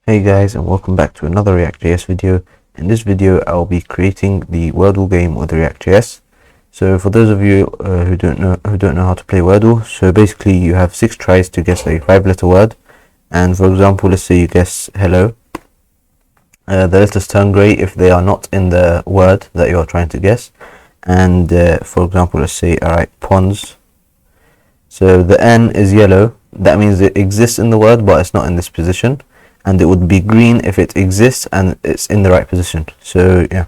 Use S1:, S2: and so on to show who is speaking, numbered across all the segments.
S1: Hey guys, and welcome back to another ReactJs video. In this video I'll be creating the Wordle game with ReactJs. So for those of you who don't know how to play Wordle, so basically you have 6 tries to guess a 5-letter word, and for example, let's say you guess hello. The letters turn grey if they are not in the word that you are trying to guess, and for example, let's say alright, ponds. So the N is yellow, that means it exists in the word but it's not in this position. And it would be green if it exists and it's in the right position. So yeah,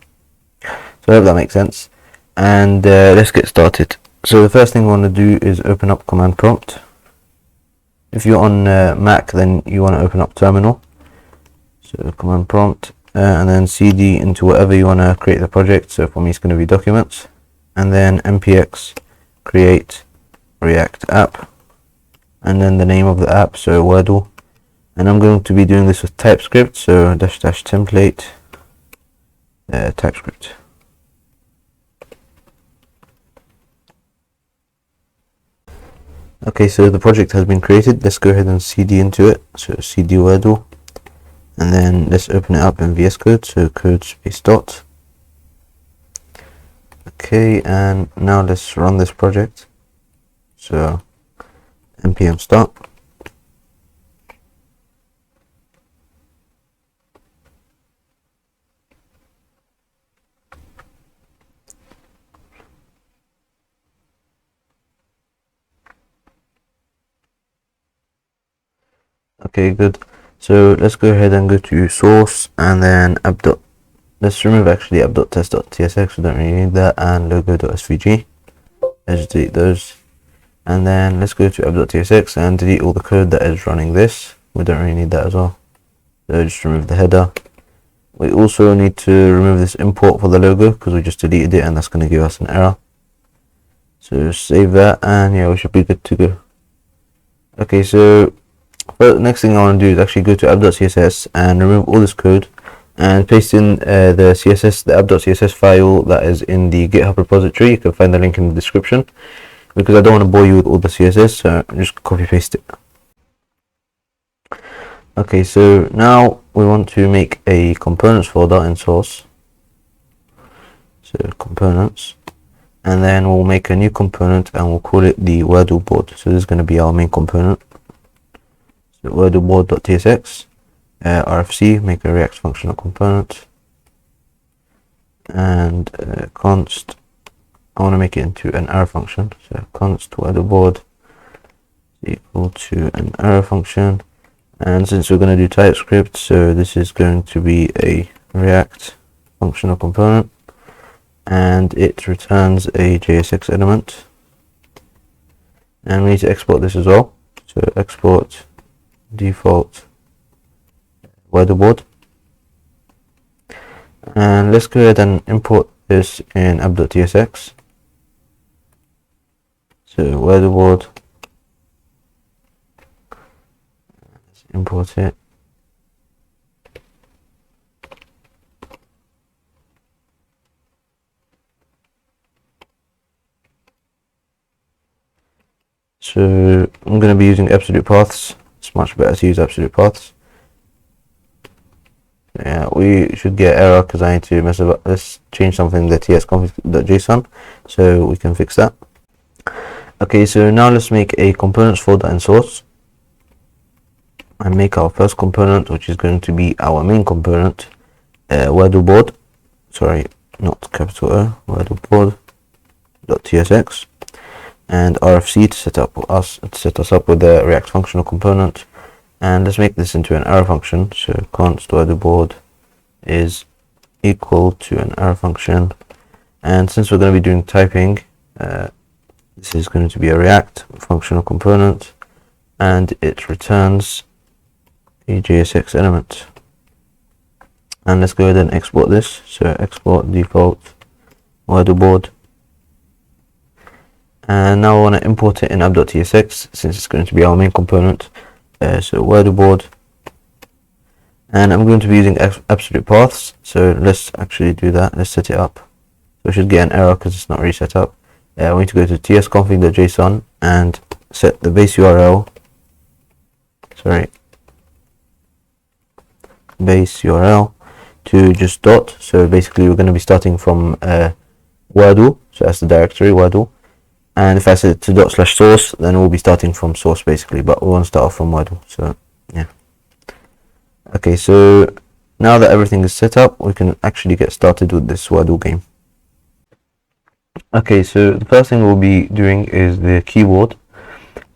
S1: so I hope that makes sense. And let's get started. So the first thing we want to do is open up command prompt. If you're on Mac, then you want to open up terminal. So command prompt, and then cd into whatever you want to create the project. So for me it's going to be documents, and then npx create react app, and then the name of the app, so Wordle. And I'm going to be doing this with Typescript, so -- template Typescript. Okay, so the project has been created. Let's go ahead and cd into it. So cd Wordle, and then let's open it up in VS Code. So code space dot. Okay, and now let's run this project. So npm start. Okay, good. So let's go ahead and go to source, and then let's remove actually app.test.tsx, we don't really need that, and logo.svg. Let's delete those, and then let's go to app.tsx and delete all the code that is running this. We don't really need that as well, so just remove the header. We also need to remove this import for the logo because we just deleted it and that's going to give us an error. So save that, and yeah, we should be good to go. Okay, so the next thing I want to do is actually go to app.css and remove all this code and paste in the app.css file that is in the GitHub repository. You can find the link in the description, because I don't want to bore you with all the CSS, so just copy paste it. Okay, so now we want to make a components folder in source. So components, and then we'll make a new component and we'll call it the Wordle board. So this is going to be our main component. So wordleboard.tsx, rfc, make a React functional component, and const, I want to make it into an arrow function. So const wordleboard is equal to an arrow function, and since we're going to do TypeScript, so this is going to be a React functional component, and it returns a JSX element, and we need to export this as well. So export default Wordleboard, and let's go ahead and import this in app.tsx. So Wordleboard, let's import it. So I'm going to be using absolute paths. It's much better to use absolute paths. Yeah, we should get error because I need to mess about. Let's change something in the tsconfig.json so we can fix that. Okay, so now let's make a components folder in source and make our first component, which is going to be our main component, Wordleboard. Sorry, not capital O, Wordleboard.tsx. And rfc to set us up with the React functional component, and let's make this into an arrow function. So const Wordleboard is equal to an arrow function, and since we're going to be doing typing, this is going to be a React functional component, and it returns a JSX element. And let's go ahead and export this. So export default Wordleboard. And now I want to import it in app.tsx since it's going to be our main component. So Wordleboard, and I'm going to be using absolute paths. So let's actually do that. Let's set it up. So we should get an error because it's not really set up. We need to go to tsconfig.json and set the base URL. Sorry, base URL to just dot. So basically we're going to be starting from Wordle, so that's the directory Wordle, and if I set to /source, then we'll be starting from source basically, but we want to start off from Wordle. So yeah. Okay, so now that everything is set up, we can actually get started with this Wordle game. Okay, so the first thing we'll be doing is the keyboard.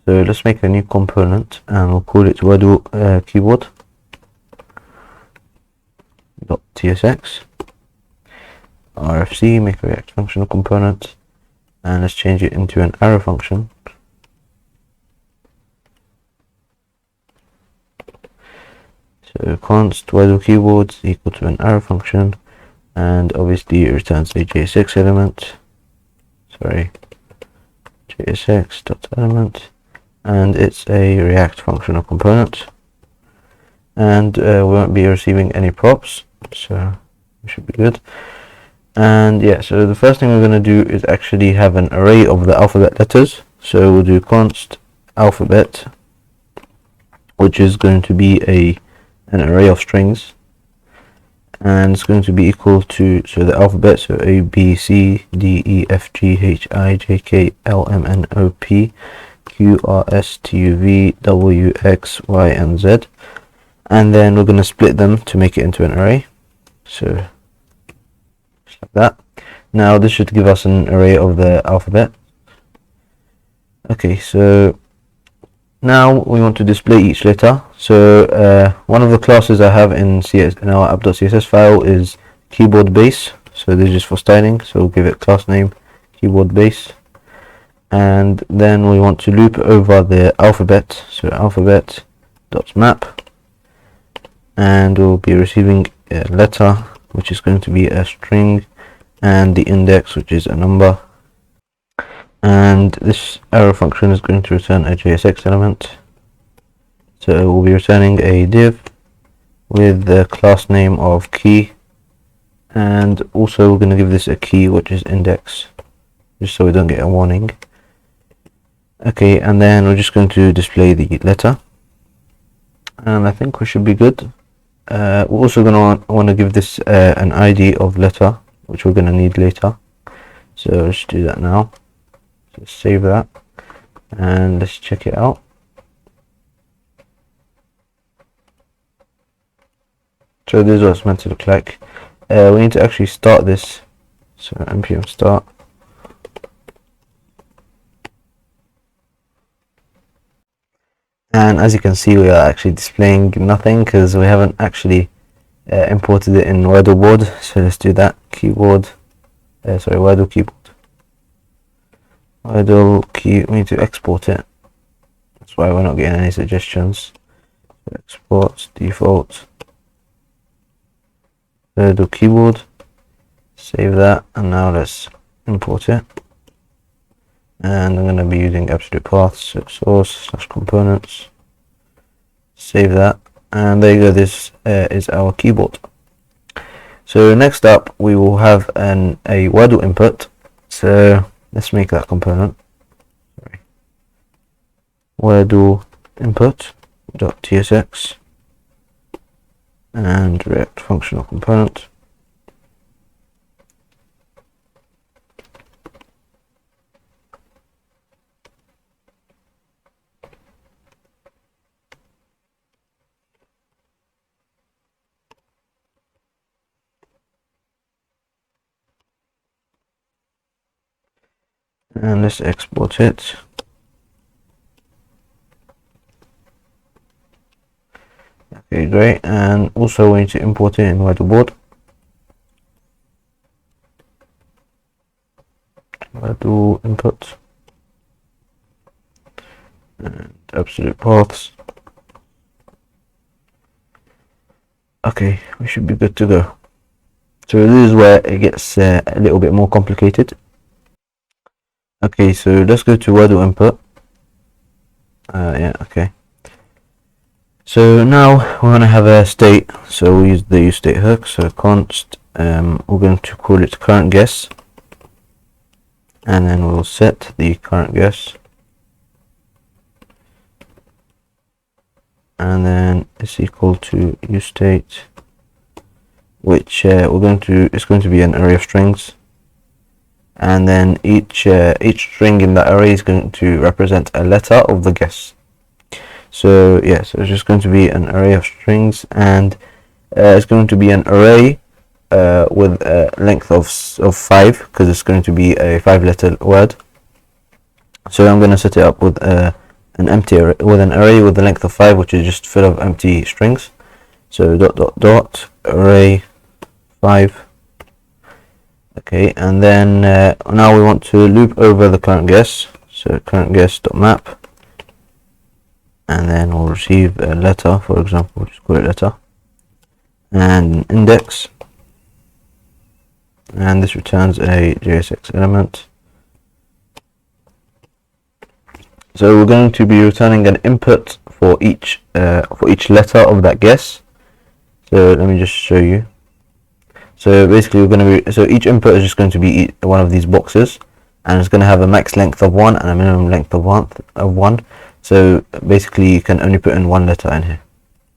S1: So let's make a new component and we'll call it Wordle keyboard .tsx. RFC, make a React functional component, and let's change it into an arrow function. So const Wordle keyboard equal to an arrow function, and obviously it returns a JSX element. Sorry, JSX.element, and it's a React functional component, and we won't be receiving any props, so we should be good. And yeah, so the first thing we're going to do is actually have an array of the alphabet letters. So we'll do const alphabet, which is going to be an array of strings, and it's going to be equal to, so the alphabet, so A, B, C, D, E, F, G, H, I, J, K, L, M, N, O, P, Q, R, S, T, U, V, W, X, Y, and Z. And then we're going to split them to make it into an array. So just like that. Now this should give us an array of the alphabet. Okay, so now we want to display each letter. So one of the classes I have in our app.css file is keyboard base. So this is just for styling. So we'll give it class name keyboard base, and then we want to loop over the alphabet. So alphabet dot map, and we'll be receiving a letter, which is going to be a string, and the index, which is a number. And this arrow function is going to return a JSX element. So we'll be returning a div with the class name of key, and also we're going to give this a key, which is index, just so we don't get a warning. Okay, and then we're just going to display the letter, and I think we should be good. We're also going to want to give this an ID of letter, which we're going to need later. So let's do that now. Let's save that and let's check it out. So this is what it's meant to look like. We need to actually start this. So npm start. And as you can see, we are actually displaying nothing because we haven't actually imported it in Wordle board. So let's do that. Keyboard, Wordle keyboard. Wordle key. We need to export it. That's why we're not getting any suggestions. So export default. Wordle keyboard. Save that, and now let's import it. And I'm going to be using absolute paths, so source / components. Save that, and there you go. This is our keyboard. So next up, we will have a Wordle input. So let's make that component. Sorry. Wordle input.tsx and React functional component. And let's export it. Okay, great. And also we need to import it in Wordle board. Wordle input and absolute paths. Okay, we should be good to go. So this is where it gets a little bit more complicated. Okay, so let's go to Wordle input. Yeah, okay. So now we're going to have a state, so we'll use the useState hook. So const, we're going to call it current guess, and then we'll set the current guess, and then it's equal to useState which it's going to be an array of strings, and then each string in that array is going to represent a letter of the guess. So yeah, so it's just going to be an array of strings, and it's going to be an array with a length of 5, because it's going to be a 5-letter word. So I'm going to set it up with an array with a length of 5, which is just full of empty strings. So dot array 5. Okay, and then now we want to loop over the current guess. So current guess dot map, and then we'll receive a letter, for example, we'll just call it letter, and index, and this returns a JSX element. So we're going to be returning an input for each letter of that guess. So let me just show you. So basically we're going to be, so each input is just going to be one of these boxes, and it's going to have a max length of 1 and a minimum length of 1. So basically you can only put in one letter in here,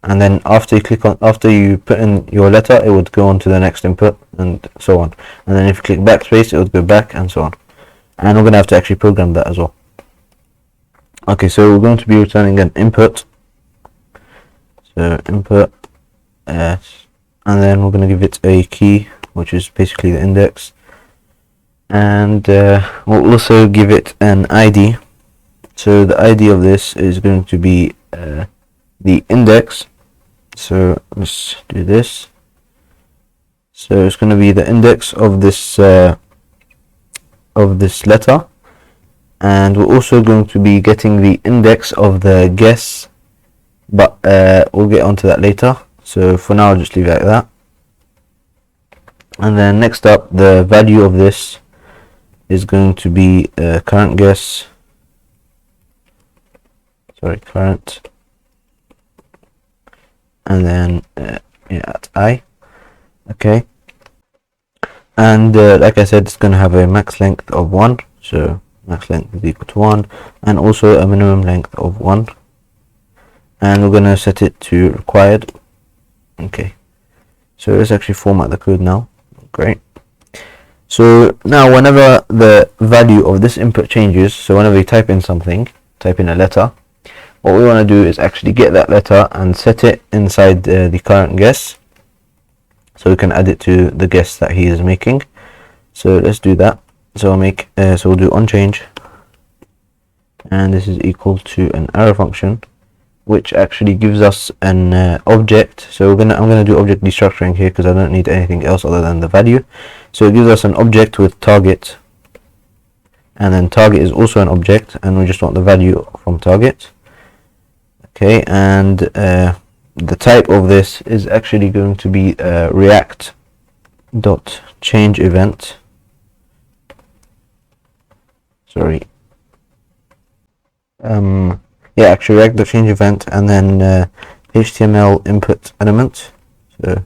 S1: and then after you put in your letter, it would go on to the next input, and so on. And then if you click backspace, it would go back, and so on. And we're going to have to actually program that as well. Okay, so we're going to be returning an input. So input and then we're going to give it a key, which is basically the index, and we'll also give it an ID. So the ID of this is going to be the index. So let's do this. So it's going to be the index of this letter, and we're also going to be getting the index of the guess, but we'll get onto that later. So for now, I'll just leave it like that. And then next up, the value of this is going to be current guess. Sorry, current. And then at I. Okay. And like I said, it's going to have a max length of 1. So max length is equal to 1, and also a minimum length of 1. And we're going to set it to required. Okay, so let's actually format the code now. Great. So now whenever the value of this input changes, so whenever you type in something, type in a letter, what we want to do is actually get that letter and set it inside the current guess, so we can add it to the guess that he is making. So let's do that. So I'll make so we'll do onChange, and this is equal to an arrow function, which actually gives us an object. So I'm gonna do object destructuring here, because I don't need anything else other than the value. So it gives us an object with target, and then target is also an object, and we just want the value from target. Okay, and the type of this is actually going to be React.changeEvent. Sorry. Yeah, actually React.changeEvent, and then HTML input element. So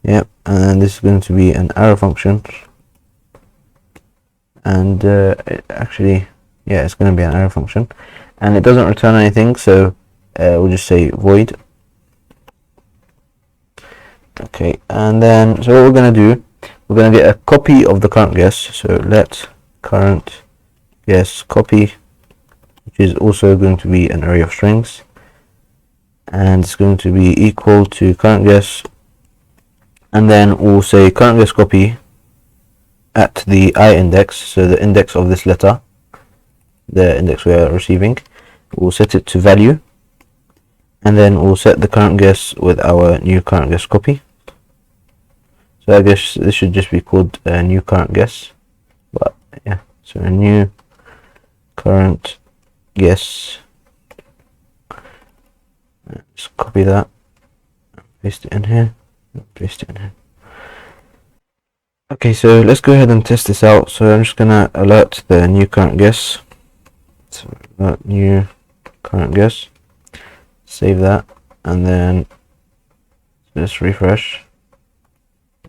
S1: yeah, and then this is going to be an arrow function, and it actually, yeah, it's going to be an arrow function, and it doesn't return anything, so we'll just say void. Okay, and then so what we're going to do, we're going to get a copy of the current guess. So let current guess copy, which is also going to be an array of strings, and it's going to be equal to current guess, and then we'll say current guess copy at the I index, so the index of this letter, the index we are receiving. We'll set it to value, and then we'll set the current guess with our new current guess copy. So I guess this should just be called a new current guess, but yeah, so a new current guess. Just copy that, paste it in here, paste it in here. Okay, so let's go ahead and test this out. So I'm just gonna alert the new current guess. So alert new current guess, save that, and then just refresh.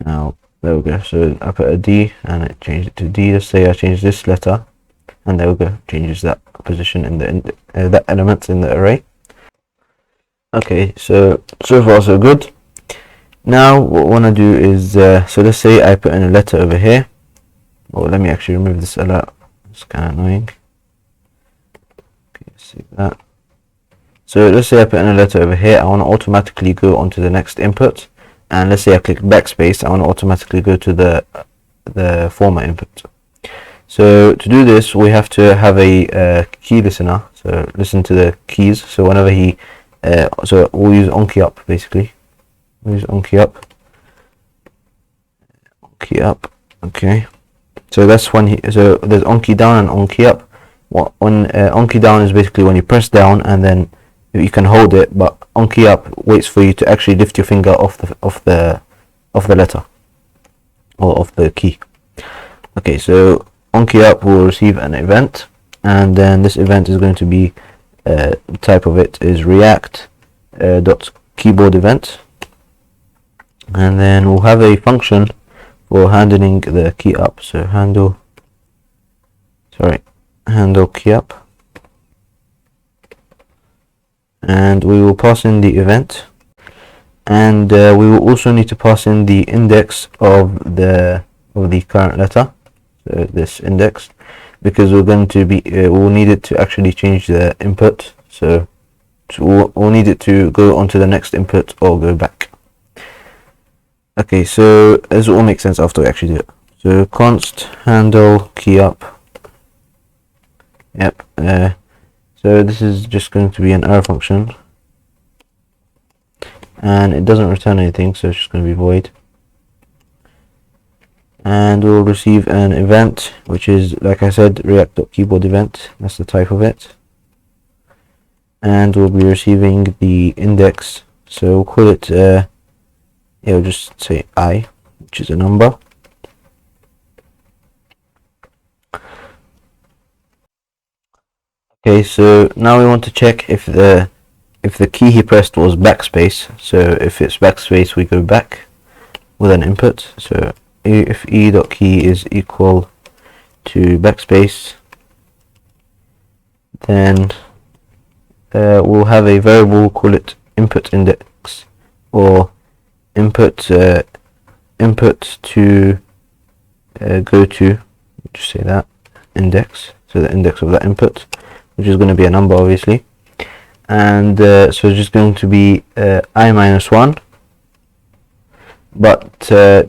S1: Now there we go. So I put a D and it changed it to D. Let's say I change this letter, and there we go, changes that position in the that element in the array. Okay, so far so good. Now what I want to do is, so let's say I put in a letter over here. Well, let me actually remove this alert. It's kind of annoying. Okay, see that. So let's say I put in a letter over here. I want to automatically go onto the next input, and let's say I click backspace. I want to automatically go to the former input. So to do this, we have to have a key listener. So listen to the keys. So whenever he, so we'll use onKeyUp basically. We'll use onKeyUp. onKeyUp. Okay. So that's when he. So there's onKeyDown and onKeyUp. When onKeyDown is basically when you press down and then you can hold it, but onKeyUp waits for you to actually lift your finger off the letter or of the key. Okay, so onKeyUp will receive an event, and then this event is going to be the type of it is React dot keyboard event, and then we'll have a function for handling the key up. So handle key up. And we will pass in the event, and we will also need to pass in the index of the current letter, so this index, because we're going to be we'll need it to actually change the input, so we'll need it to go onto the next input or go back. Okay, so this will all make sense after we actually do it. So const handle key up. Yep. So this is just going to be an error function, and it doesn't return anything, so it's just going to be void. And we'll receive an event, which is, like I said, React.keyboard event. That's the type of it. And we'll be receiving the index. So we'll call it, we'll just say I, which is a number. Okay, so now we want to check if the key he pressed was backspace. So if it's backspace, we go back with an input. So if e.key is equal to backspace, then we'll have a variable, call it input index, or input to go to, just say that, index, so the index of that input, which is going to be a number obviously, and so it's just going to be I minus 1, but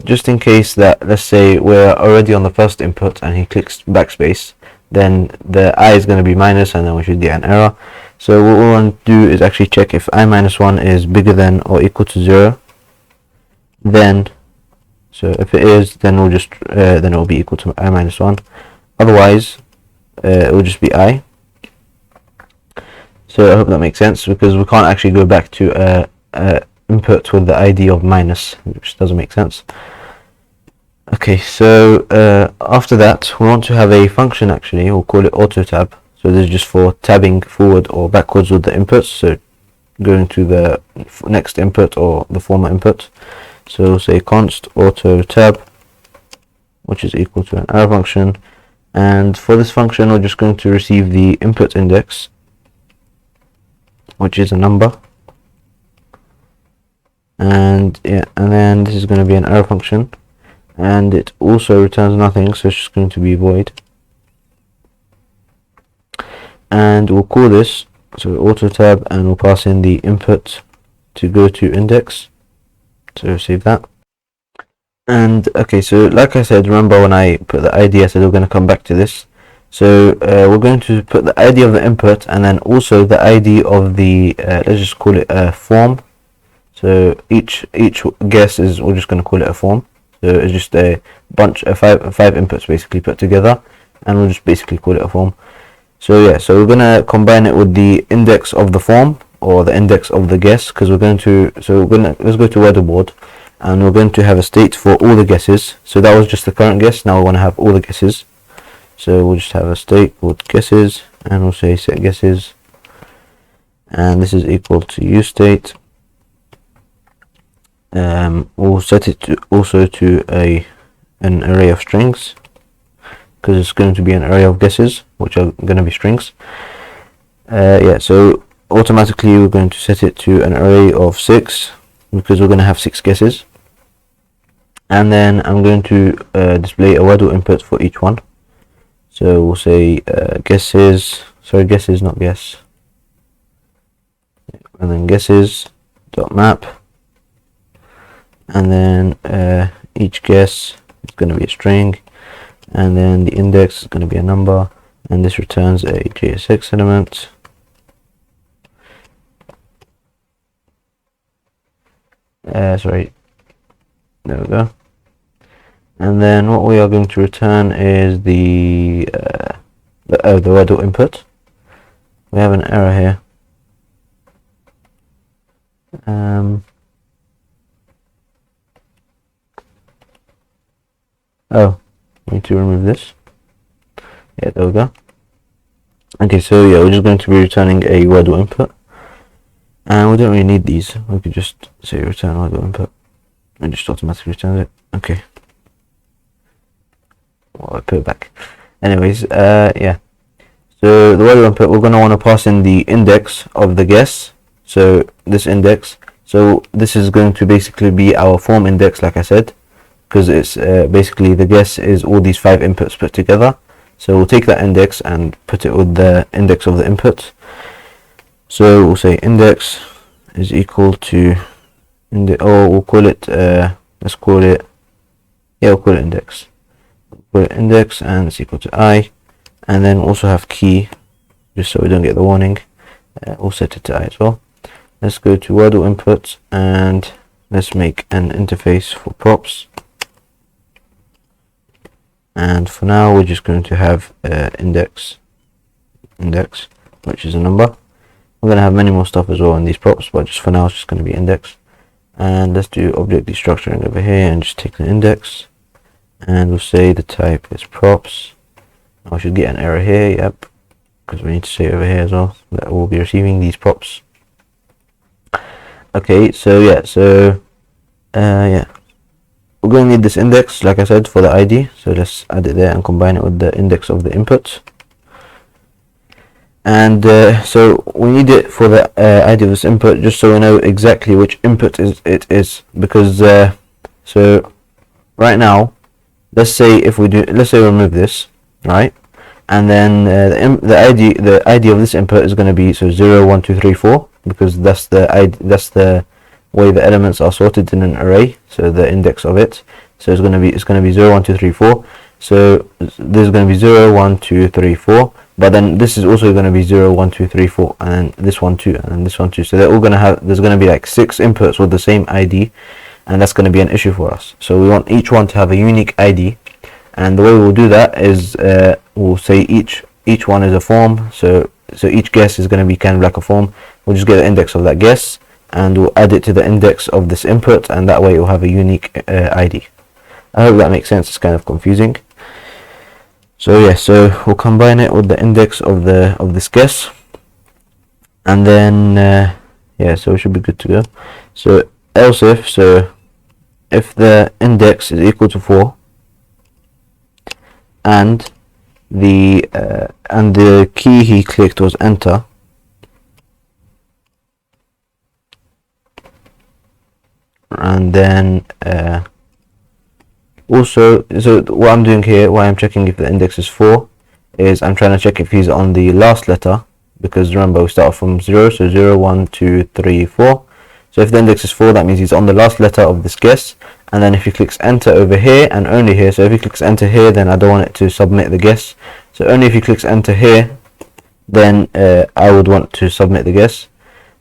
S1: just in case that, let's say we're already on the first input and he clicks backspace, then the I is going to be minus, and then we should get an error. So what we want to do is actually check if I minus 1 is bigger than or equal to 0, then, so if it is, then we'll just then it will be equal to I minus 1, otherwise it will just be I. So I hope that makes sense, because we can't actually go back to input with the ID of minus, which doesn't make sense. Okay, so after that we want to have a function, actually we'll call it auto tab. So this is just for tabbing forward or backwards with the inputs, so going to the next input or the former input. So we'll say const auto tab, which is equal to an arrow function, and for this function we're just going to receive the input index, which is a number, and then this is going to be an arrow function, and it also returns nothing, so it's just going to be void. And we'll call this, so auto tab, and we'll pass in the input to go to index, so save that. And okay, so like I said, remember when I put the ID, I said we're going to come back to this. So we're going to put the ID of the input, and then also the ID of the let's just call it a form. So each guess is, we're just going to call it a form. So it's just a bunch of five inputs basically put together, and we'll just basically call it a form. So yeah, so we're going to combine it with the index of the form or the index of the guess, because we're going to, so let's go to Wordle, and we're going to have a state for all the guesses. So that was just the current guess, now we want to have all the guesses. So we'll just have a state called guesses, and we'll say set guesses, and this is equal to useState. We'll set it to also to an array of strings, because it's going to be an array of guesses, which are going to be strings. Yeah, so automatically we're going to set it to an array of 6, because we're going to have 6 guesses. And then I'm going to display a Wordle input for each one. So we'll say guesses, not guess. And then guesses dot map. And then each guess is going to be a string. And then the index is going to be a number. And this returns a JSX element. Sorry, there we go. And then what we are going to return is the Wordle input. We have an error here. Oh, we need to remove this. Yeah, there we go. Okay, so yeah, we're just going to be returning a Wordle input. And we don't really need these. We could just say return Wordle input. And just automatically returns it. Okay. Well, I put it back. Anyways, yeah. So the Wordle input, we're going to want to pass in the index of the guess. So this index. So this is going to basically be our form index, like I said. Because it's basically the guess is all these 5 inputs put together. So we'll take that index and put it with the index of the input. So we'll say index is equal to we'll call it let's call it, yeah, we'll call it index. We'll call it index and it's equal to I, and then we'll also have key, just so we don't get the warning. We'll set it to I as well. Let's go to Wordle input and let's make an interface for props. And for now we're just going to have index, which is a number. We're going to have many more stuff as well in these props, but just for now it's just going to be index. And let's do object destructuring over here and just take the index. And we'll say the type is props. Now we should get an error here, yep, because we need to say over here as well that we'll be receiving these props. Okay, so yeah, yeah. We're going to need this index, like I said, for the ID. So let's add it there and combine it with the index of the input. And so we need it for the ID of this input, just so we know exactly which input it is. Because so right now, let's say we remove this, right? And then the ID of this input is going to be 0, 1, 2, 3, 4, because that's the way the elements are sorted in an array. So the index of it. So it's going to be 0, 1, 2, 3, 4. So this is going to be 0, 1, 2, 3, 4. But then this is also going to be 0, 1, 2, 3, 4, and then this one too, and then this one too. So they're all going to have, there's going to be like 6 inputs with the same ID, and that's going to be an issue for us. So we want each one to have a unique ID, and the way we'll do that is we'll say each one is a form. So each guess is going to be kind of like a form. We'll just get the index of that guess, and we'll add it to the index of this input, and that way it will have a unique ID. I hope that makes sense. It's kind of confusing. So yeah, so we'll combine it with the index of this guess, and then yeah, so we should be good to go. So else if the index is equal to 4 and the key he clicked was enter, and then also, so what I'm doing here, why I'm checking if the index is 4, is I'm trying to check if he's on the last letter, because remember we start from 0, so 0, 1, 2, 3, 4. So if the index is 4, that means he's on the last letter of this guess. And then if he clicks enter over here and only here, so if he clicks enter here, then I don't want it to submit the guess. So only if he clicks enter here, then I would want to submit the guess.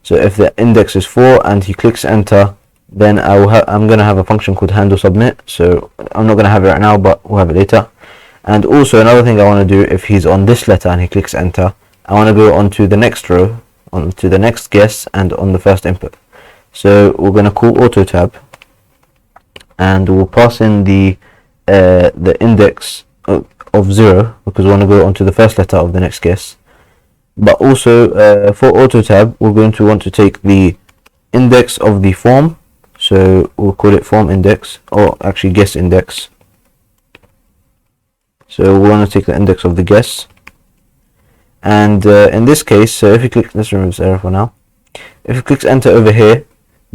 S1: So if the index is 4 and he clicks enter, then I'm going to have a function called handle submit. So I'm not going to have it right now, but we'll have it later. And also another thing I want to do, if he's on this letter and he clicks enter, I want to go onto the next row, onto the next guess, and on the first input. So we're going to call auto tab, and we'll pass in the index of 0, because we want to go onto the first letter of the next guess. But also for auto tab, we're going to want to take the index of the form. So we'll call it form index, or actually guess index. So we want to take the index of the guess. And in this case, so if you click, let's remove this error for now. If you click enter over here,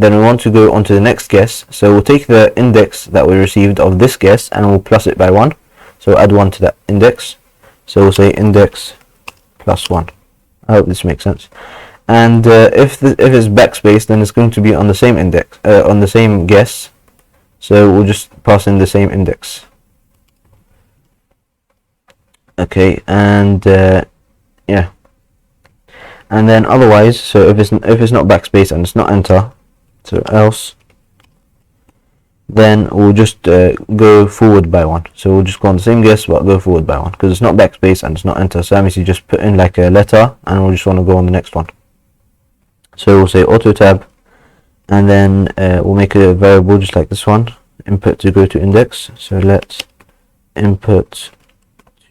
S1: then we want to go on to the next guess. So we'll take the index that we received of this guess and we'll plus it by 1. So add 1 to that index. So we'll say index plus 1. I hope this makes sense. And if it's backspace, then it's going to be on the same index, on the same guess. So we'll just pass in the same index. Okay, and yeah. And then otherwise, so if it's not backspace and it's not enter, so else, then we'll just go forward by 1. So we'll just go on the same guess but go forward by 1 because it's not backspace and it's not enter. So that means you just put in like a letter and we'll just want to go on the next one. So we'll say auto tab, and then we'll make a variable just like this one, input to go to index. So let input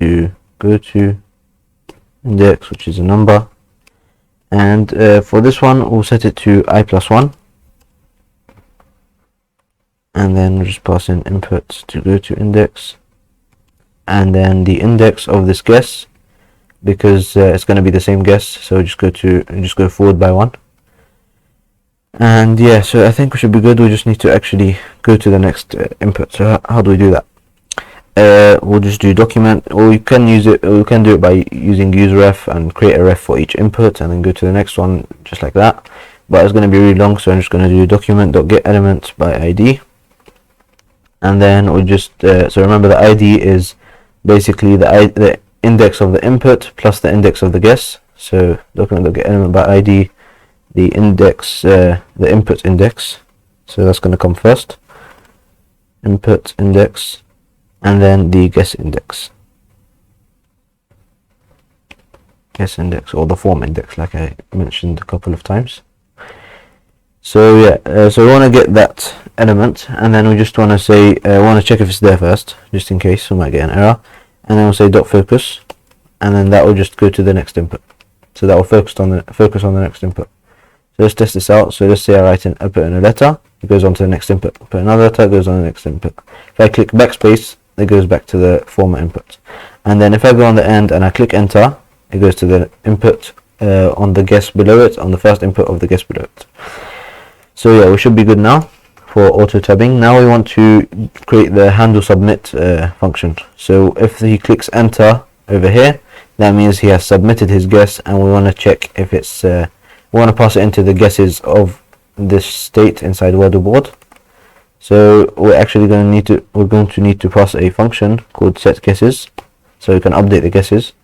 S1: to go to index, which is a number, and for this one we'll set it to I plus 1, and then we'll just pass in input to go to index, and then the index of this guess, because it's going to be the same guess, so just go forward by 1. And yeah, so I think we should be good. We just need to actually go to the next input. So how do we do that? We'll just do document, or we can do it by using useRef and create a ref for each input and then go to the next one just like that, but it's going to be really long, so I'm just going to do document.getElement by ID, and then we just so remember the ID is basically the index of the input plus the index of the guess. So document.getElement by ID, the index, the input index, so that's going to come first, input index, and then the guess index, or the form index, like I mentioned a couple of times. So yeah, so we want to get that element, and then we just want to say want to check if it's there first, just in case we might get an error, and then we'll say dot focus, and then that will just go to the next input. So that will focus on the next input. So let's test this out. So let's say I put in a letter, it goes on to the next input. Put another letter, it goes on the next input. If I click backspace, it goes back to the former input. And then if I go on the end and I click enter, it goes to the input on the guess below it, on the first input of the guess below it. So yeah, we should be good now for auto tabbing. Now we want to create the handle submit function. So if he clicks enter over here, that means he has submitted his guess, and we want to check if it's we want to pass it into the guesses of this state inside Wordle board. So we're going to need to pass a function called set guesses, so we can update the guesses,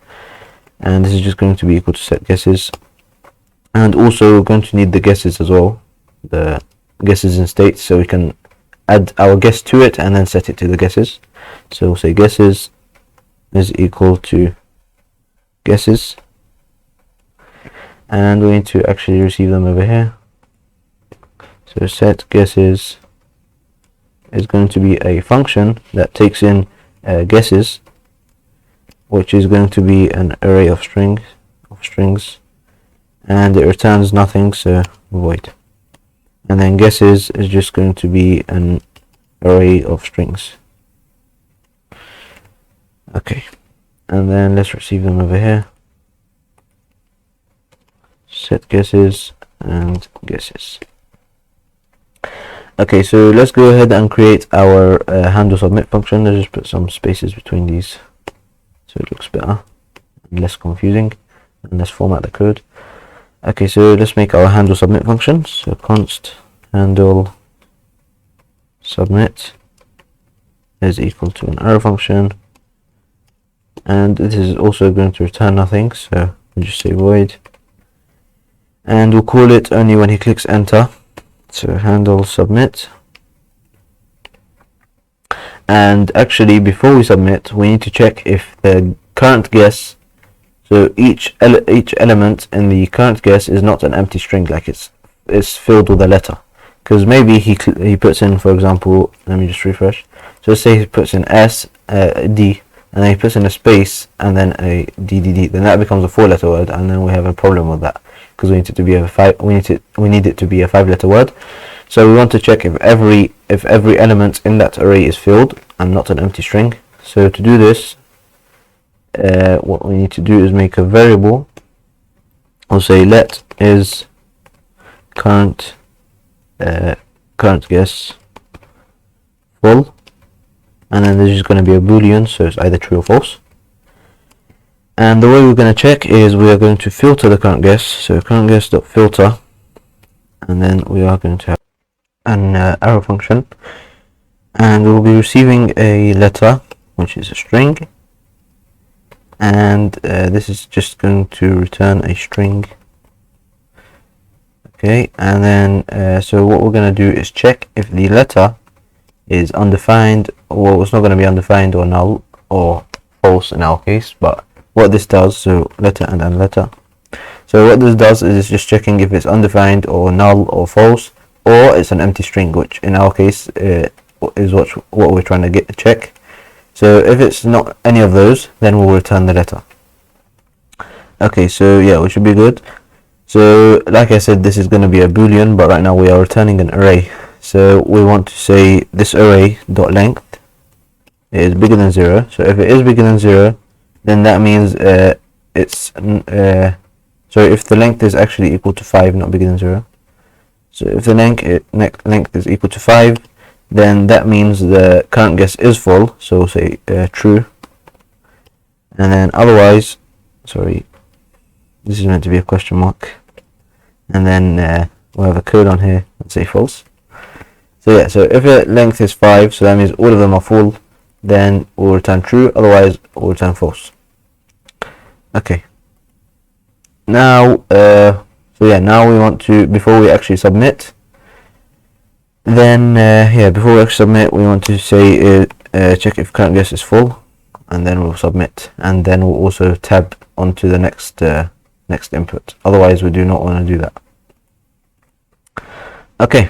S1: and this is just going to be equal to set guesses. And also we're going to need the guesses as well, the guesses in state, so we can add our guess to it and then set it to the guesses. So we'll say guesses is equal to guesses, and we need to actually receive them over here. So set guesses is going to be a function that takes in guesses, which is going to be an array of strings, and it returns nothing, so void. And then guesses is just going to be an array of strings. Okay, and then let's receive them over here. Set guesses and guesses. Okay, so let's go ahead and create our handle submit function. Let's just put some spaces between these so it looks better and less confusing, and let's format the code. Okay, so let's make our handle submit function. So const handle submit is equal to an arrow function, and this is also going to return nothing, so we'll just say void, and we'll call it only when he clicks enter. So handle submit, and actually before we submit we need to check if the current guess, so each element in the current guess is not an empty string, like it's filled with a letter, because maybe he puts in, for example, let me just refresh, so let's say he puts in S, D, and then he puts in a space and then a DDD, then that becomes a 4-letter word, and then we have a problem with that, because we need it to be a 5-letter word. So we want to check if every element in that array is filled and not an empty string. So to do this, what we need to do is make a variable. I'll say let is current current guess full, and then this is going to be a boolean, so it's either true or false. And the way we're going to check is we are going to filter the current guess, so current guess dot filter, and then we are going to have an arrow function, and we'll be receiving a letter which is a string, and this is just going to return a string. Okay, and then so what we're going to do is check if the letter is undefined, or it's not going to be undefined or null or false in our case. But what this does, so letter and unletter, so what this does is it's just checking if it's undefined or null or false, or it's an empty string, which in our case is what we're trying to check. So if it's not any of those, then we'll return the letter. Okay, so yeah, we should be good. So like I said, this is going to be a boolean, but right now we are returning an array. So we want to say this array dot length is bigger than 0. So if it is bigger than 0, then that means so if the length is actually equal to 5, not bigger than 0. So if the length is equal to 5, then that means the current guess is full, so we'll say true. And then otherwise, sorry, this is meant to be a question mark, and then we'll have a code on here and say false. So yeah, so if the length is 5, so that means all of them are full, then we'll return true, otherwise we'll return false. Okay, now so yeah, now we want to, before we actually submit, then yeah, before we actually submit, we want to say check if current guess is full, and then we'll submit, and then we'll also tab onto the next input. Otherwise we do not want to do that. Okay,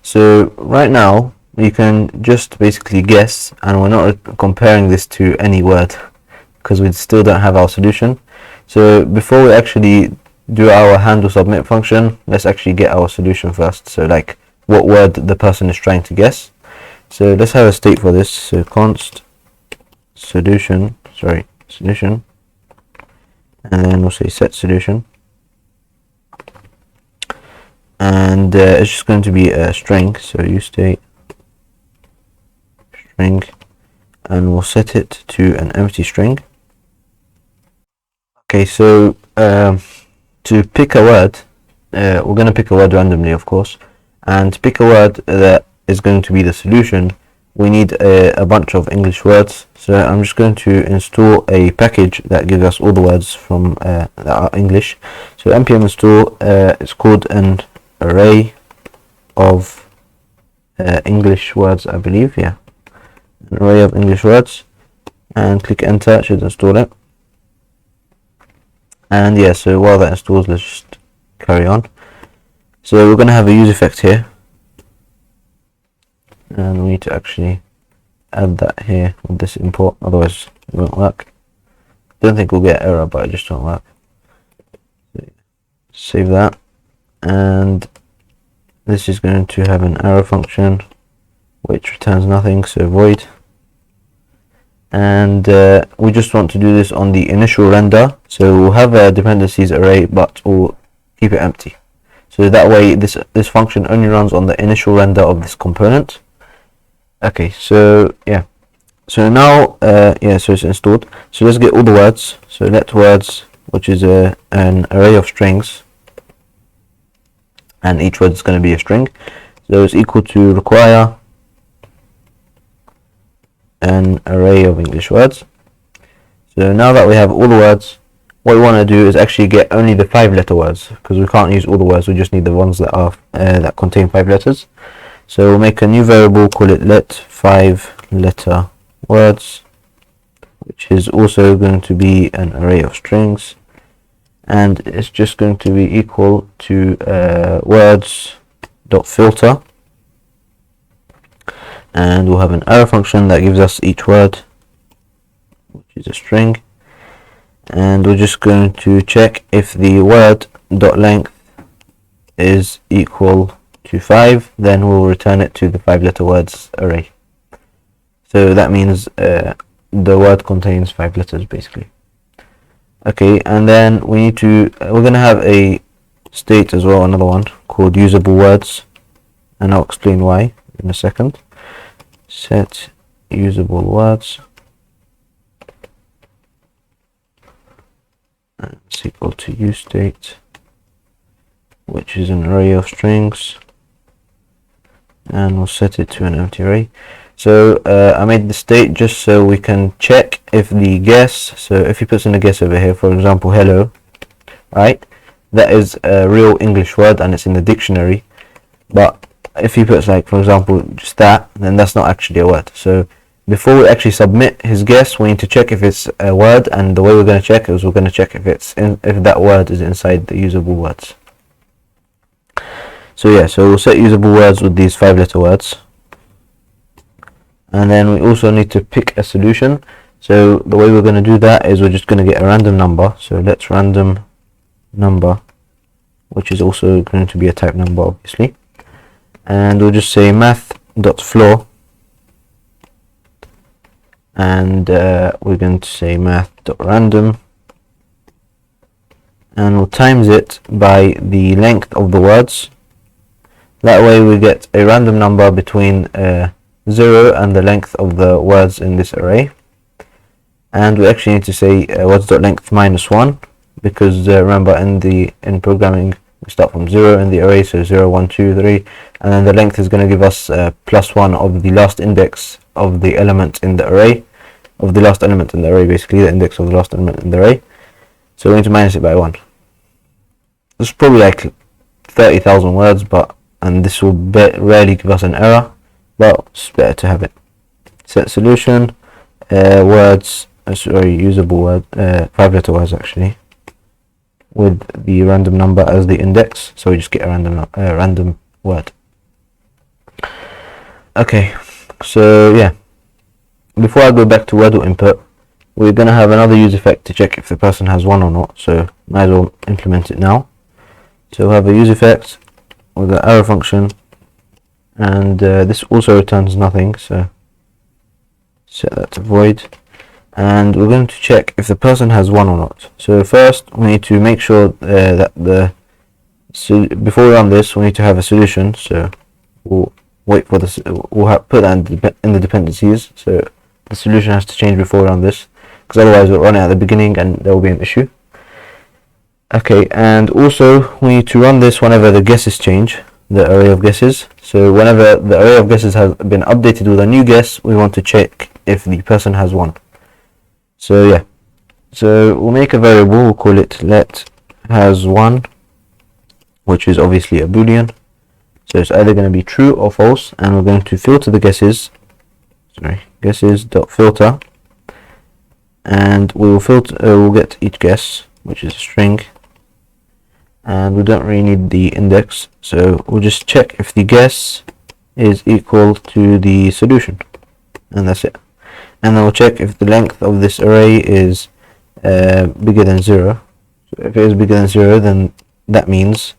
S1: so right now you can just basically guess, and we're not comparing this to any word because we still don't have our solution. So before we actually do our handle submit function, let's actually get our solution first, so like what word the person is trying to guess. So let's have a state for this, so const solution, and then we'll say set solution, and it's just going to be a string, so usestate string, and we'll set it to an empty string. Okay, so to pick a word, we're going to pick a word randomly, of course, and to pick a word that is going to be the solution, we need a bunch of English words. So I'm just going to install a package that gives us all the words from that are English. So npm install, it's called an array of English words, I believe, yeah, an array of English words, and click enter, it should install it. And yeah, so while that installs, let's just carry on. So we're going to have a use effect here, and we need to actually add that here with this import, otherwise it won't work. Don't think we'll get an error, but it just won't work. So save that, and this is going to have an arrow function which returns nothing, so void. And we just want to do this on the initial render, so we'll have a dependencies array, but we'll keep it empty, so that way this function only runs on the initial render of this component. Okay, so yeah, so now yeah, so it's installed. So let's get all the words. So let words, which is an array of strings, and each word is going to be a string, so it's equal to require an array of English words. So now that we have all the words, what we want to do is actually get only the 5-letter words, because we can't use all the words, we just need the ones that are that contain 5 letters. So we'll make a new variable, call it let 5-letter words, which is also going to be an array of strings, and it's just going to be equal to words.filter, and we'll have an arrow function that gives us each word, which is a string, and we're just going to check if the word.length is equal to 5, then we'll return it to the 5-letter words array. So that means the word contains 5 letters basically. Okay, and then we need to we're going to have a state as well, another one called usable words, and I'll explain why in a second. Set usable words and it's equal to useState, which is an array of strings, and we'll set it to an empty array. So I made the state just so we can check if the guess, so if he puts in a guess over here, for example hello, right, that is a real English word and it's in the dictionary, but if he puts, like, for example, just that, then that's not actually a word. So before we actually submit his guess, we need to check if it's a word, and the way we're going to check is we're going to check if if that word is inside the usable words. So yeah, so we'll set usable words with these 5-letter words, and then we also need to pick a solution. So the way we're going to do that is we're just going to get a random number. So let's random number, which is also going to be a type number, obviously, and we'll just say math.floor, and we're going to say math.random, and we'll times it by the length of the words. That way we get a random number between 0 and the length of the words in this array. And we actually need to say words.length -1, because remember in programming we start from 0 in the array, so 0, 1, 2, 3, and then the length is going to give us +1 of the last index of the element in the array, basically the index of the last element in the array. So we need to minus it by 1. This is probably like 30,000 words, and this will rarely give us an error, but it's better to have it. Set solution, usable word, 5-letter words actually, with the random number as the index, so we just get a random word. Okay, so yeah, before I go back to Wordle input, we're going to have another use effect to check if the person has 1 or not, so might as well implement it now. So we'll have a use effect with the arrow function, and this also returns nothing, so set that to void, and we're going to check if the person has 1 or not. So first we need to make sure that before we run this, we need to have a solution, so we'll wait for this, put that in the dependencies, so the solution has to change before we run this, because otherwise we'll run it at the beginning and there will be an issue. Okay, and also we need to run this whenever the guesses change, the array of guesses. So whenever the array of guesses has been updated with a new guess, we want to check if the person has 1. So yeah, so we'll make a variable, we'll call it let has 1, which is obviously a boolean, so it's either going to be true or false, and we're going to filter the guesses, guesses.filter, and we'll get each guess, which is a string, and we don't really need the index, so we'll just check if the guess is equal to the solution, and that's it. And then we'll check if the length of this array is bigger than 0. So if it is bigger than 0, then that means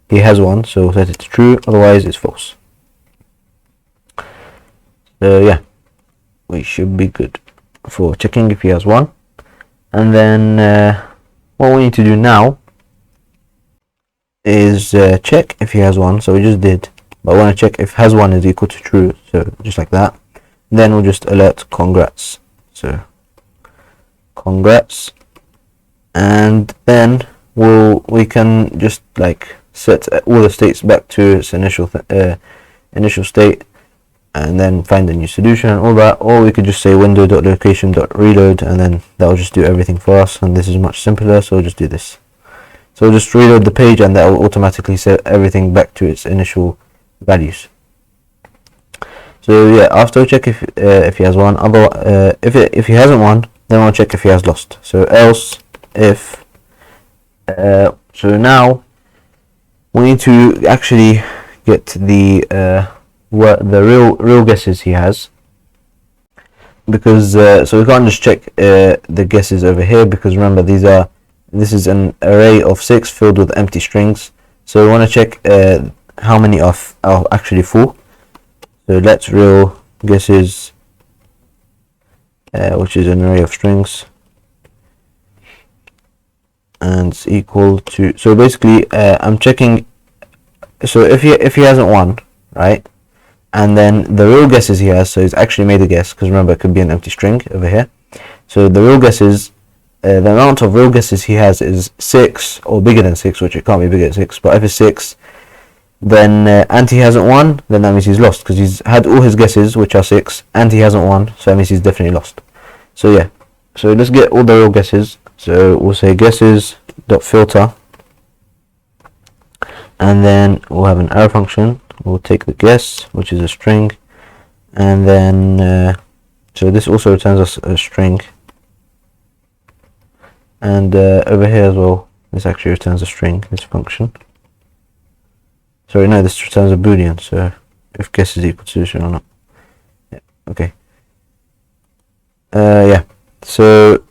S1: he has 1, so we'll set it to true, otherwise it's false. So yeah, we should be good for checking if he has 1. And then what we need to do now is check if he has 1, so we just did, but I want to check if has 1 is equal to true, so just like that. Then we'll just alert congrats, so congrats, and then we can just like set all the states back to its initial state, and then find a new solution and all that, or we could just say window.location.reload, and then that will just do everything for us, and this is much simpler, so we'll just do this. So we'll just reload the page, and that will automatically set everything back to its initial values. So yeah, after we check if he has 1, if he hasn't 1, then we'll check if he has lost. So else if so now we need to actually get the real guesses he has, because so we can't just check the guesses over here, because remember this is an array of 6 filled with empty strings, so we want to check how many are actually full. So let's real guesses, which is an array of strings, and it's equal to, so basically I'm checking, so if he hasn't won, right, and then the real guesses he has, so he's actually made a guess, because remember it could be an empty string over here. So the real guesses, the amount of real guesses he has is 6 or bigger than 6, which it can't be bigger than 6, but if it's 6, then and he hasn't won, then that means he's lost, because he's had all his guesses, which are 6, and he hasn't won, so that means he's definitely lost. So yeah, so let's get all the real guesses. So we'll say guesses.filter, and then we'll have an arrow function. We'll take the guess, which is a string, and then so this also returns us a string, and over here as well, this actually returns a string, this function. Sorry, no, this returns a boolean, so if guess is equal to solution or not. Yeah, okay. Yeah, so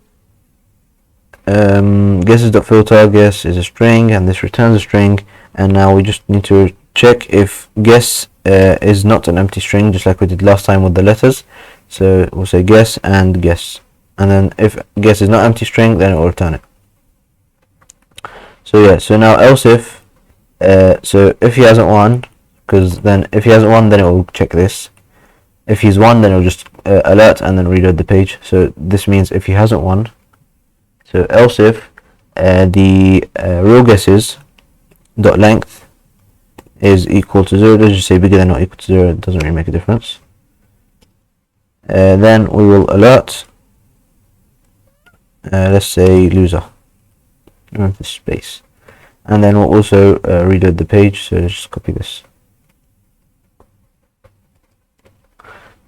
S1: guesses.filter, guess is a string, and this returns a string, and now we just need to check if guess is not an empty string, just like we did last time with the letters. So we'll say guess and guess, and then if guess is not empty string, then it will return it. So yeah, so now else if, so if he hasn't won, because then if he hasn't won, then it will check this. If he's won, then it will just alert and then reload the page. So this means if he hasn't won, so else if the real guesses dot length is equal to 0, let's just say bigger than or equal to 0, it doesn't really make a difference. Then we will alert, let's say loser, remove the space, and then we'll also reload the page, so let's just copy this.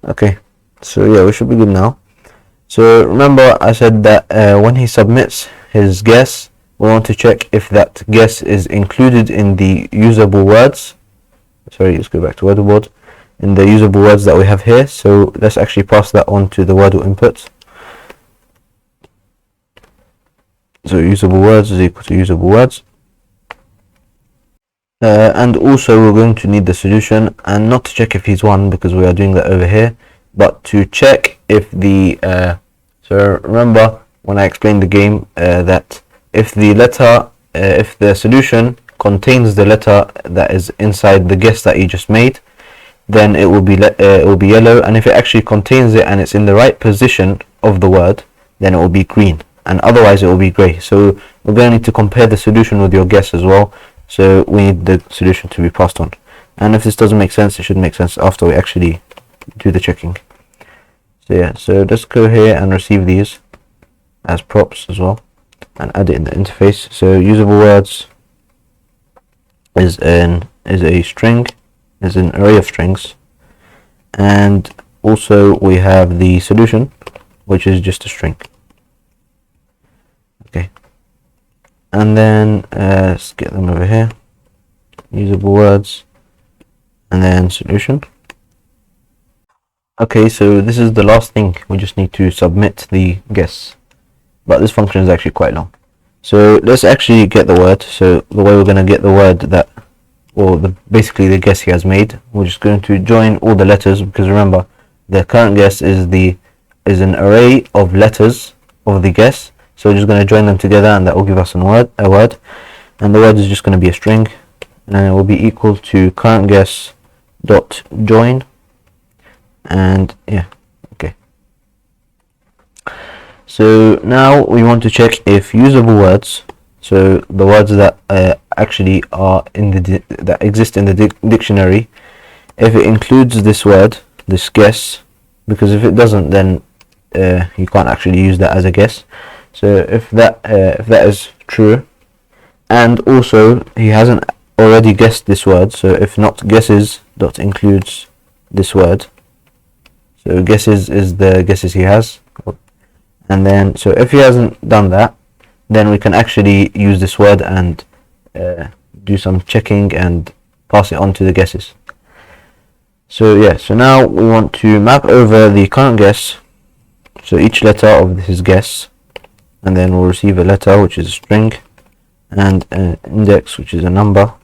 S1: Okay, so yeah, we should be good now. So remember I said that when he submits his guess, we want to check if that guess is included in the usable words. Sorry, let's go back to Wordle, in the usable words that we have here. So let's actually pass that on to the Wordle input. So usable words is equal to usable words. And also we're going to need the solution, and not to check if he's won because we are doing that over here, but to check if the so remember when I explained the game that if the letter if the solution contains the letter that is inside the guess that you just made, then it will be yellow, and if it actually contains it and it's in the right position of the word, then it will be green, and otherwise it will be gray. So we're going to need to compare the solution with your guess as well. So we need the solution to be passed on, and if this doesn't make sense, it should make sense after we actually do the checking. So yeah, so let's go here and receive these as props as well and add it in the interface. So usable words is a string, is an array of strings, and also we have the solution, which is just a string. Okay, and then let's get them over here, usable words and then solution. Okay, so this is the last thing, we just need to submit the guess, but this function is actually quite long. So let's actually get the word. So the way we're going to get the word that, or basically the guess he has made, we're just going to join all the letters, because remember the current guess is an array of letters of the guess. So we're just going to join them together, and that will give us a word, and the word is just going to be a string, and then it will be equal to current guess dot join, and yeah, okay. So now we want to check if usable words, so the words that actually are in that exist in the dictionary, if it includes this word, this guess, because if it doesn't, then you can't actually use that as a guess. So if that is true, and also he hasn't already guessed this word, so if not guesses dot includes this word, so guesses is the guesses he has, and then so if he hasn't done that, then we can actually use this word and do some checking and pass it on to the guesses. So yeah, so now we want to map over the current guess, so each letter of his guess, and then we'll receive a letter, which is a string, and an index, which is a number.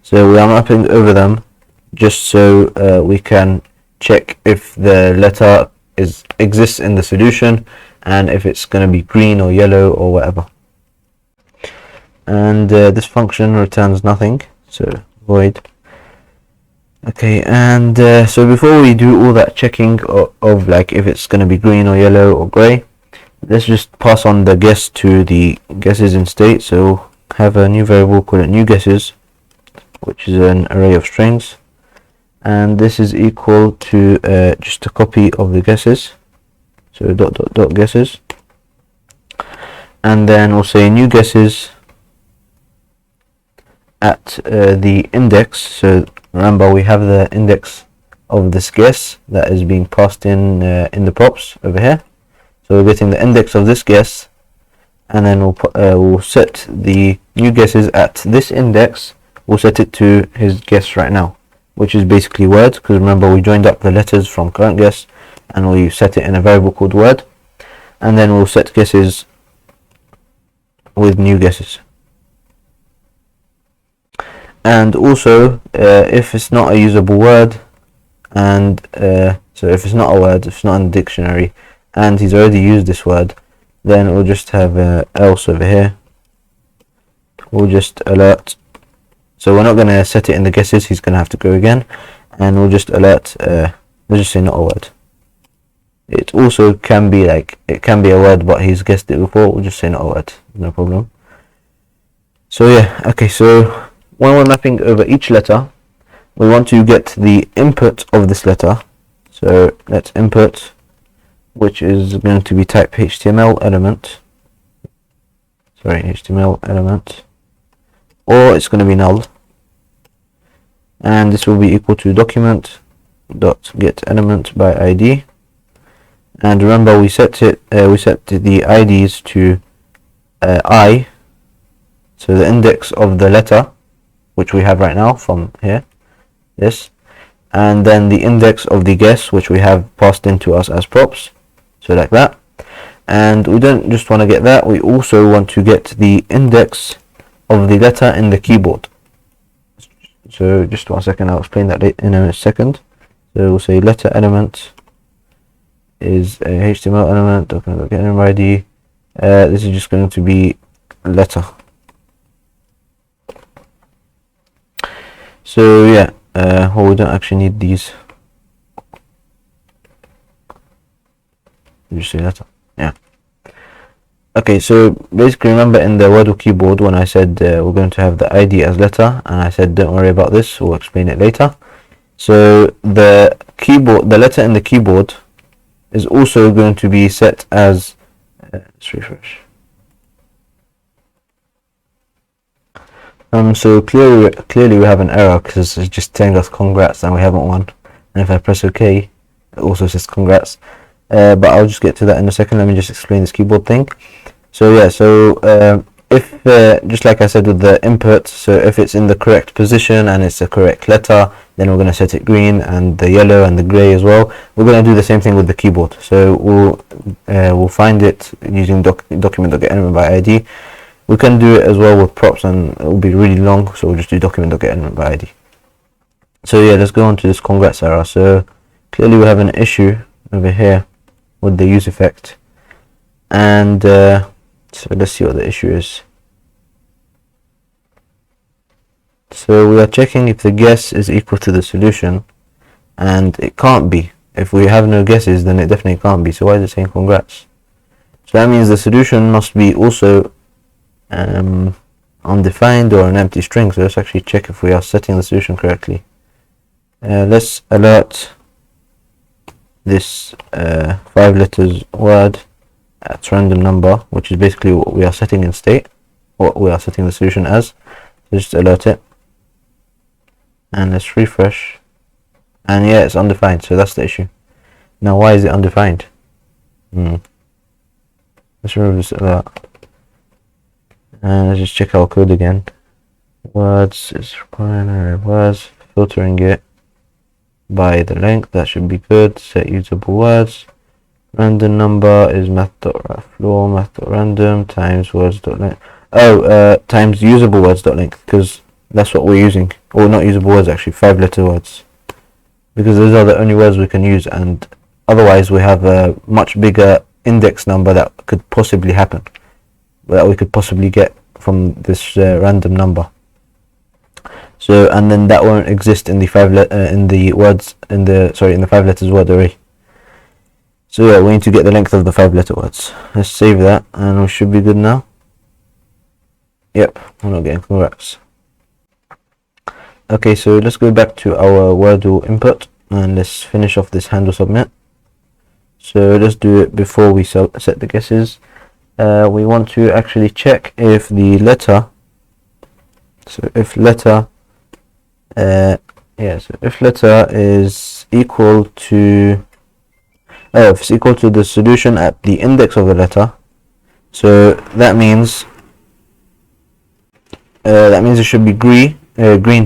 S1: So we are mapping over them just so we can check if the letter exists in the solution, and if it's going to be green or yellow or whatever. and this function returns nothing, so void. Okay, and so before we do all that checking of like if it's going to be green or yellow or gray, let's just pass on the guess to the guesses in state. So have a new variable, call it new guesses, which is an array of strings, and this is equal to just a copy of the guesses, so dot guesses, and then we'll say new guesses at the index. So remember, we have the index of this guess that is being passed in the props over here. So we're getting the index of this guess, and then we'll set the new guesses at this index. We'll set it to his guess right now, which is basically word, because remember we joined up the letters from current guess and we set it in a variable called word, and then we'll set guesses with new guesses. And also if it's not a usable word, and so if it's not a word, if it's not in the dictionary and he's already used this word, then we'll just have else over here. We'll just alert, so we're not going to set it in the guesses, he's going to have to go again, and we'll just alert, we'll just say not a word. It also can be like, it can be a word but he's guessed it before, we'll just say not a word, no problem. So yeah, okay, so when we're mapping over each letter, we want to get the input of this letter. So let's input, which is going to be type HTML element, or it's going to be null, and this will be equal to document dot get element by ID. And remember, we set the IDs to I, so the index of the letter, which we have right now from here, this, and then the index of the guess, which we have passed into us as props, so like that. And we don't just want to get that, we also want to get the index of the letter in the keyboard. So just 1 second, I'll explain that in a second. So we'll say letter element is a HTML element, document get element ID. This is just going to be letter. So yeah, well, we don't actually need these. You just say letter. Yeah. Okay, so basically remember in the Wordle keyboard when I said we're going to have the ID as letter, and I said don't worry about this, we'll explain it later. So the keyboard, the letter in the keyboard is also going to be set as let's refresh. So clearly we have an error because it's just telling us congrats and we haven't won. And if I press OK, it also says congrats. But I'll just get to that in a second. Let me just explain this keyboard thing. So yeah, so if just like I said with the input, so if it's in the correct position and it's a correct letter, then we're going to set it green, and the yellow and the gray as well. We're going to do the same thing with the keyboard. So we'll find it using document.getElement by ID. We can do it as well with props, and it will be really long, so we'll just do document.getElement by ID. So yeah, let's go on to this congrats error. So clearly we have an issue over here with the use effect, and so let's see what the issue is. So we are checking if the guess is equal to the solution, and it can't be. If we have no guesses, then it definitely can't be. So why is it saying congrats? So that means the solution must be also undefined or an empty string. So let's actually check if we are setting the solution correctly. Let's alert this 5 letters word at random number, which is basically what we are setting in state, what we are setting the solution as. So just alert it, and let's refresh, and yeah, it's undefined. So that's the issue. Now why is it undefined? Let's remove this alert, and let's just check our code again. Words is requiring words, filtering it by the length, that should be good. Set usable words, random number is math.floor, math.random times words.length. Times usable words.length, because that's what we're using. Or not usable words, actually 5 letter words, because those are the only words we can use, and otherwise we have a much bigger index number that could possibly happen, that we could possibly get from this random number. So, and then that won't exist in the five letters word array. So yeah, we need to get the length of the 5-letter words. Let's save that, and we should be good now. Yep, we're not getting congrats. Okay, so let's go back to our Wordle input, and let's finish off this handle submit. So let's do it before we set the guesses. We want to actually check if the letter, so if letter is equal to, if it's equal to the solution at the index of the letter. So that means it should be green,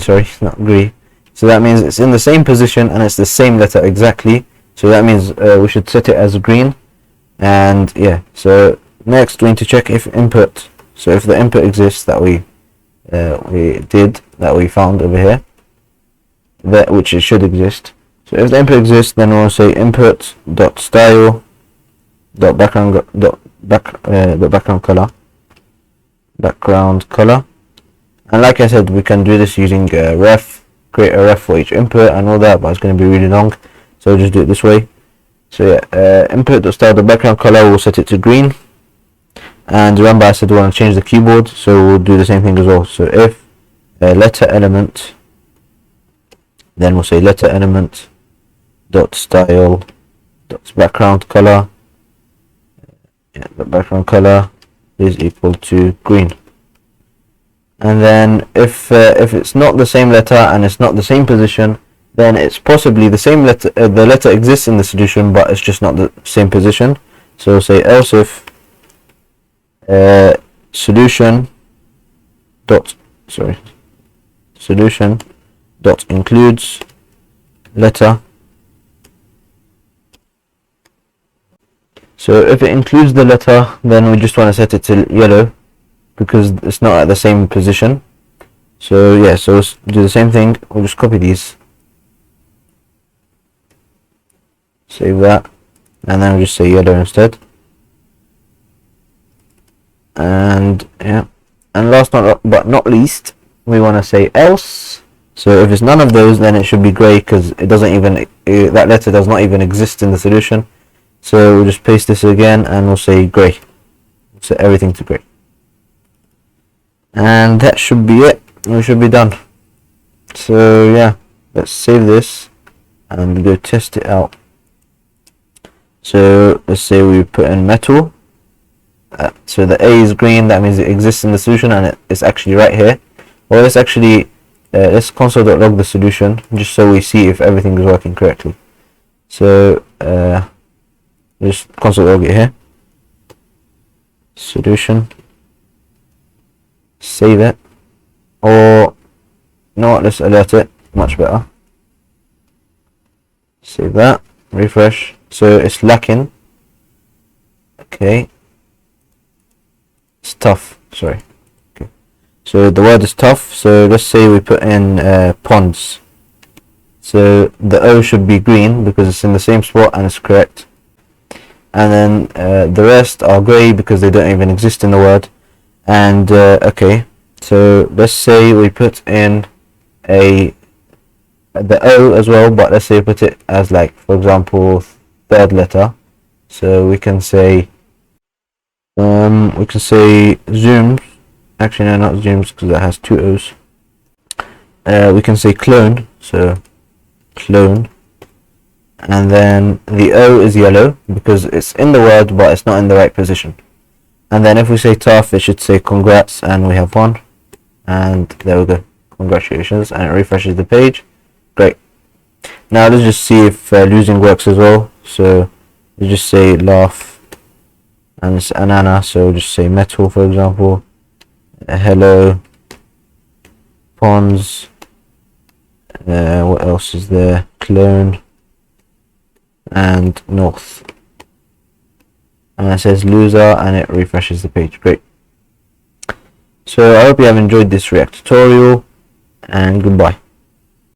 S1: sorry, not green. So that means it's in the same position and it's the same letter exactly. So that means we should set it as green. And yeah, so next we need to check if input, so if the input exists that we found over here, which it should exist. So if the input exists, then we'll say input dot style dot background color. And like I said, we can do this using ref, create a ref for each input and all that, but it's going to be really long, so we'll just do it this way. So yeah, input dot style dot background color, we'll set it to green. And remember, I said we want to change the keyboard, so we'll do the same thing as well. So if letter element, then we'll say letter element dot style dot background color. Yeah, the background color is equal to green. And then if it's not the same letter and it's not the same position, then it's possibly the same letter. The letter exists in the solution, but it's just not the same position. So we'll say else if solution dot includes letter. So if it includes the letter, then we just want to set it to yellow because it's not at the same position. So yeah, so let's do the same thing. We'll just copy these, save that, and then we'll just say yellow instead. And yeah, and last but not least, we want to say else. So if it's none of those, then it should be grey because it doesn't even, that letter does not even exist in the solution. So we'll just paste this again and we'll say grey. We'll set everything to grey. And that should be it. We should be done. So yeah, let's save this and go test it out. So let's say we put in metal. So the A is green, that means it exists in the solution and it's actually right here. Well, let's actually let's console.log the solution just so we see if everything is working correctly. So just console.log it here. Solution. Save it. Or you know what, let's alert it, much better. Save that, refresh. So it's lacking. Okay. It's tough, sorry. Okay. So the word is tough, so let's say we put in ponds. So the O should be green because it's in the same spot and it's correct. And then the rest are grey because they don't even exist in the word. And okay, so let's say we put in the O as well, but let's say we put it as, like, for example, third letter. So we can say zooms. Actually no, not zooms because that has two O's. We can say clone, so clone, and then the O is yellow because it's in the word but it's not in the right position. And then if we say tough, it should say congrats, and we have one. And there we go, congratulations, and it refreshes the page. Great. Now let's just see if losing works as well. So we just say laugh, and it's anana, so we'll just say metal, for example. Hello, ponds, what else is there, clone, and north. And it says loser, and it refreshes the page. Great. So I hope you have enjoyed this React tutorial, and goodbye.